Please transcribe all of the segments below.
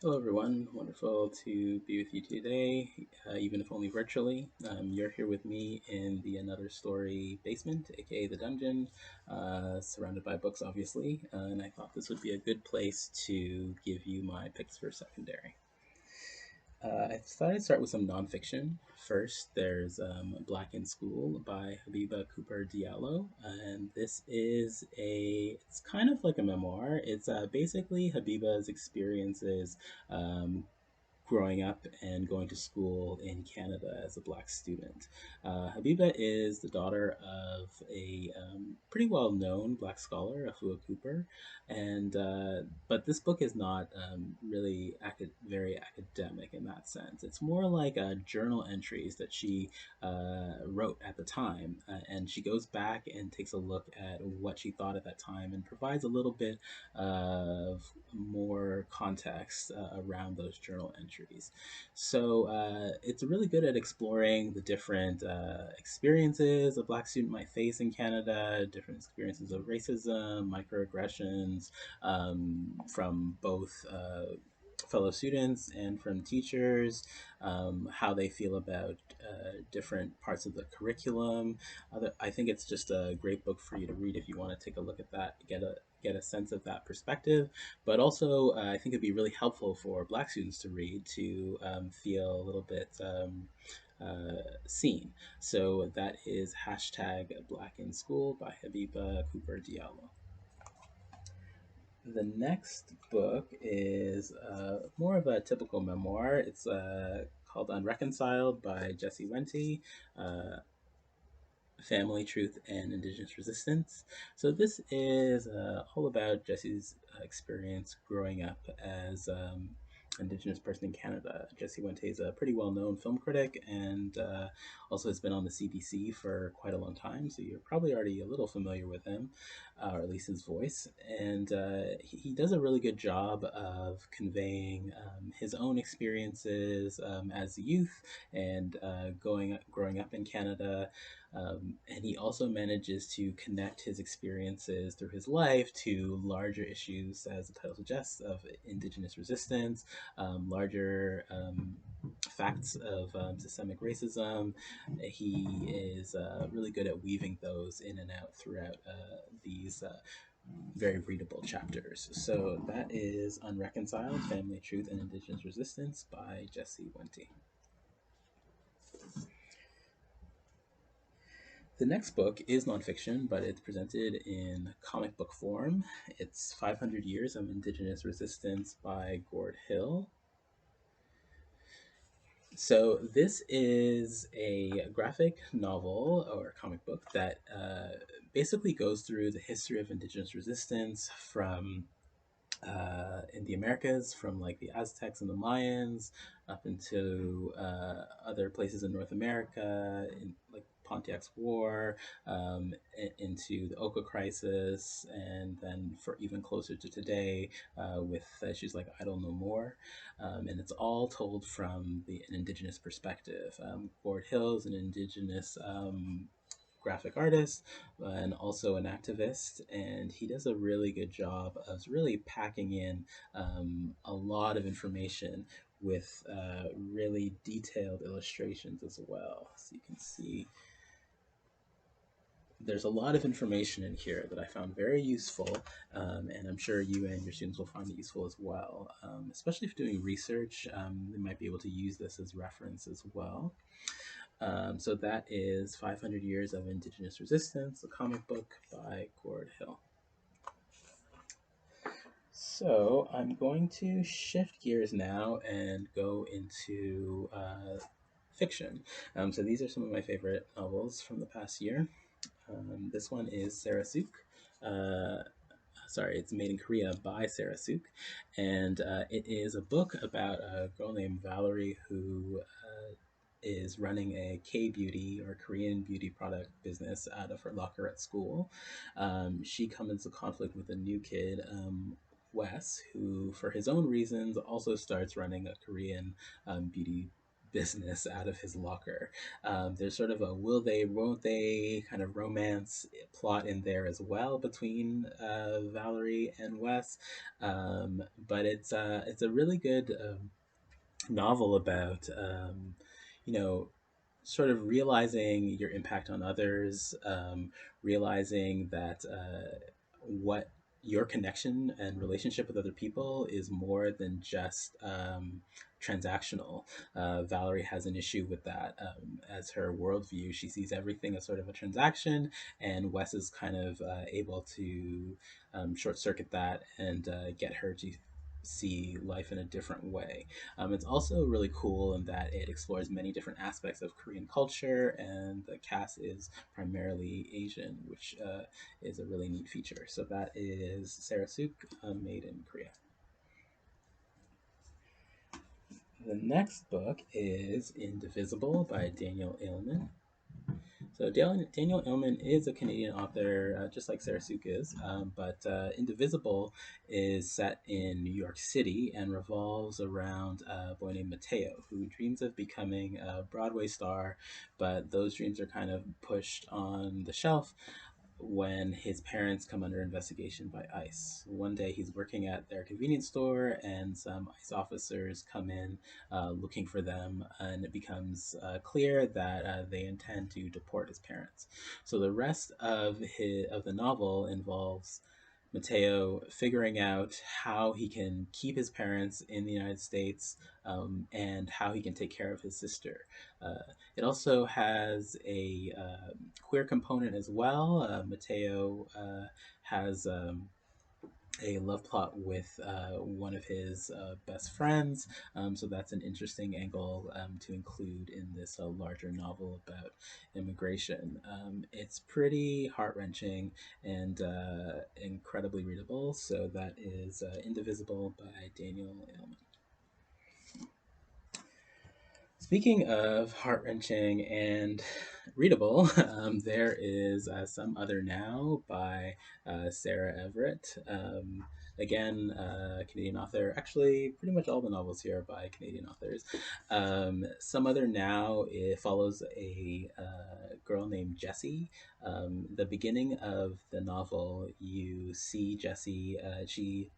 Hello, everyone. Wonderful to be with you today, even if only virtually. You're here with me in the Another Story basement, aka the dungeon, surrounded by books, obviously. And I thought this would be a good place to give you my picks for secondary. I thought I'd start with some nonfiction. First, there's Black in School by Habiba Cooper Diallo. And it's kind of like a memoir. It's basically Habiba's experiences growing up and going to school in Canada as a black student. Habiba is the daughter of a pretty well known black scholar, Afua Cooper, and but this book is not really very academic in that sense. It's more like journal entries that she wrote at the time, and she goes back and takes a look at what she thought at that time and provides a little bit of more context around those journal entries. So it's really good at exploring the different experiences a Black student might face in Canada, different experiences of racism, microaggressions from both. Fellow students and from teachers, how they feel about different parts of the curriculum. I think it's just a great book for you to read if you want to take a look at that, get a sense of that perspective. But also, I think it'd be really helpful for Black students to read to feel a little bit seen. So that is hashtag Black in School by Habiba Cooper Diallo. The next book is more of a typical memoir. It's called Unreconciled by Jesse Wente. Uh, Family, Truth, and Indigenous Resistance. So, this is all about Jesse's experience growing up as Indigenous person in Canada. Jesse Wente is a pretty well known film critic and also has been on the CBC for quite a long time. So, you're probably already a little familiar with him, or at least his voice. And he does a really good job of conveying his own experiences as a youth and growing up in Canada, and he also manages to connect his experiences through his life to larger issues, as the title suggests, of Indigenous resistance, larger facts of systemic racism. He is really good at weaving those in and out throughout these very readable chapters. So that is Unreconciled, Family, Truth, and Indigenous Resistance by Jesse Wente. The next book is nonfiction, but it's presented in comic book form. It's 500 Years of Indigenous Resistance by Gord Hill. So, this is a graphic novel or comic book that basically goes through the history of Indigenous resistance from in the Americas, from like the Aztecs and the Mayans up into other places in North America, in like Pontiac's War, into the Oka Crisis, and then for even closer to today with issues like Idle No More. And it's all told from an Indigenous perspective. Gord Hill is an Indigenous graphic artist and also an activist, and he does a really good job of really packing in a lot of information with really detailed illustrations as well. So you can see there's a lot of information in here that I found very useful, and I'm sure you and your students will find it useful as well. Especially if doing research, they might be able to use this as reference as well. So that is 500 Years of Indigenous Resistance, a comic book by Gord Hill. So I'm going to shift gears now and go into fiction. So these are some of my favorite novels from the past year. This one is Sarah Suk. Sorry, it's Made in Korea by Sarah Suk, and it is a book about a girl named Valerie who is running a K beauty or Korean beauty product business out of her locker at school. She comes into conflict with a new kid, Wes, who, for his own reasons, also starts running a Korean beauty business out of his locker. There's sort of a will they, won't they kind of romance plot in there as well between Valerie and Wes. But it's a really good novel about you know sort of realizing your impact on others, realizing that what your connection and relationship with other people is more than just transactional. Valerie has an issue with that as her worldview. She sees everything as sort of a transaction, and Wes is kind of able to short circuit that and get her to see life in a different way. It's also really cool in that it explores many different aspects of Korean culture, and the cast is primarily Asian, which is a really neat feature. So that is Sarah Suk, made in Korea. The next book is Indivisible by Daniel Illman. So Daniel Illman is a Canadian author, just like Sarah Suk is, but Indivisible is set in New York City and revolves around a boy named Mateo, who dreams of becoming a Broadway star, but those dreams are kind of pushed on the shelf when his parents come under investigation by ICE. One day he's working at their convenience store, and some ICE officers come in looking for them, and it becomes clear that they intend to deport his parents. So the rest of the novel involves Mateo figuring out how he can keep his parents in the United States, and how he can take care of his sister. It also has a queer component as well. Mateo has a love plot with one of his best friends. So that's an interesting angle to include in this larger novel about immigration. It's pretty heart wrenching and incredibly readable. So that is Indivisible by Daniel Illman. Speaking of heart wrenching and readable, there is Some Other Now by Sarah Everett. Again, Canadian author. Actually, pretty much all the novels here are by Canadian authors. Some Other Now, it follows a girl named Jessie. The beginning of the novel, you see Jessie. She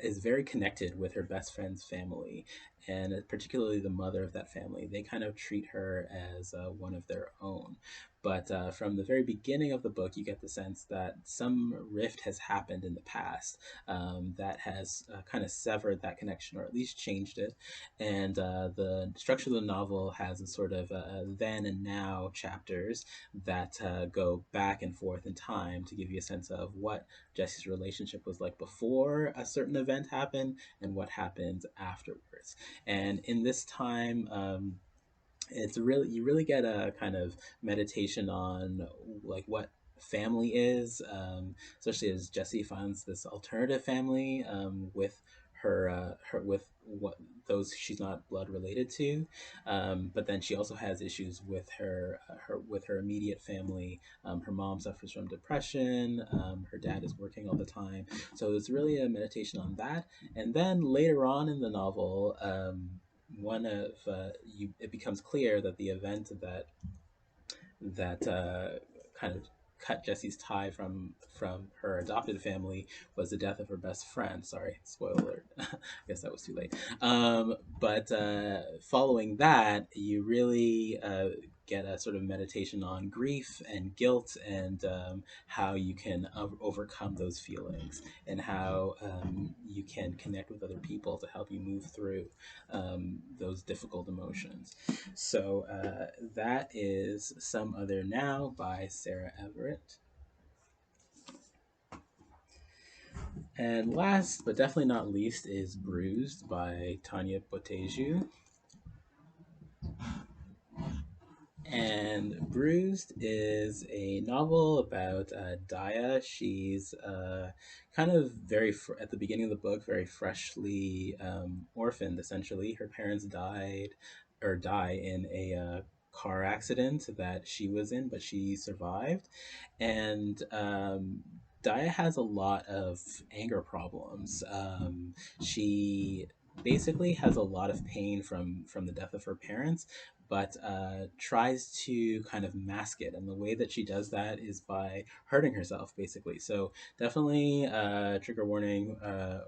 is very connected with her best friend's family, and particularly the mother of that family. They kind of treat her as one of their own. But from the very beginning of the book, you get the sense that some rift has happened in the past that has kind of severed that connection, or at least changed it. And the structure of the novel has a sort of then and now chapters that go back and forth in time to give you a sense of what Jesse's relationship was like before a certain event happened and what happened afterwards. And in this time, it's really you really get a kind of meditation on like what family is, especially as Jesse finds this alternative family with her with what those she's not blood related to, but then she also has issues with her immediate family. Her mom suffers from depression. Her dad is working all the time, so it's really a meditation on that. And then later on in the novel, one of you it becomes clear that the event that kind of cut Jesse's tie from her adopted family was the death of her best friend. Sorry, spoiler alert. I guess that was too late. But following that, you really get a sort of meditation on grief and guilt, and how you can overcome those feelings, and how you can connect with other people to help you move through those difficult emotions. So that is Some Other Now by Sarah Everett. And last but definitely not least is Bruised by Tanya Boteju. And Bruised is a novel about Daya. She's kind of at the beginning of the book, very freshly orphaned, essentially. Her parents die in a car accident that she was in, but she survived. And Daya has a lot of anger problems. She basically has a lot of pain from the death of her parents, but tries to kind of mask it. And the way that she does that is by hurting herself, basically. So definitely trigger warning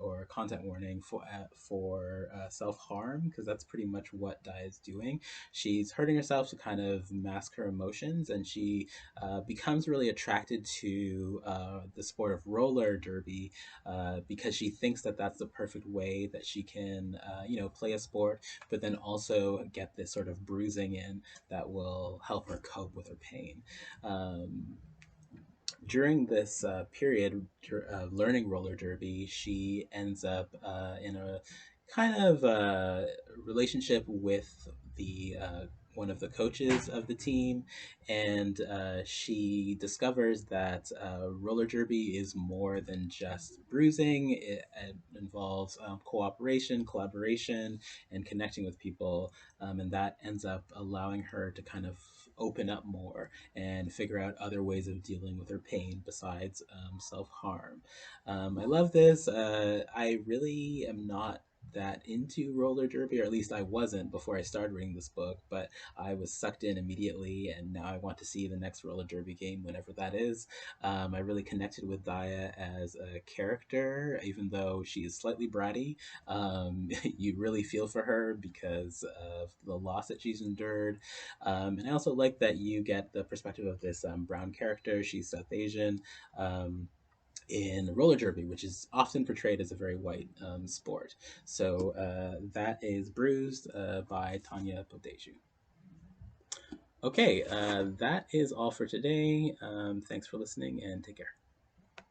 or content warning for self harm, because that's pretty much what Dai is doing. She's hurting herself to kind of mask her emotions, and she becomes really attracted to the sport of roller derby because she thinks that that's the perfect way that she can, play a sport, but then also get this sort of bruising in that will help her cope with her pain. Um, During this period of learning roller derby, she ends up in a kind of relationship with the one of the coaches of the team, and she discovers that roller derby is more than just bruising. It involves cooperation, collaboration, and connecting with people, and that ends up allowing her to kind of open up more and figure out other ways of dealing with her pain besides self harm. I love this. I really am not that into roller derby, or at least I wasn't before I started reading this book, but I was sucked in immediately, and now I want to see the next roller derby game whenever that is. I really connected with Daya as a character, even though she is slightly bratty. You really feel for her because of the loss that she's endured, and I also like that you get the perspective of this brown character. She's South Asian. In roller derby, which is often portrayed as a very white sport. So that is Bruised by Tanya Poteju. Okay, that is all for today. Thanks for listening and take care.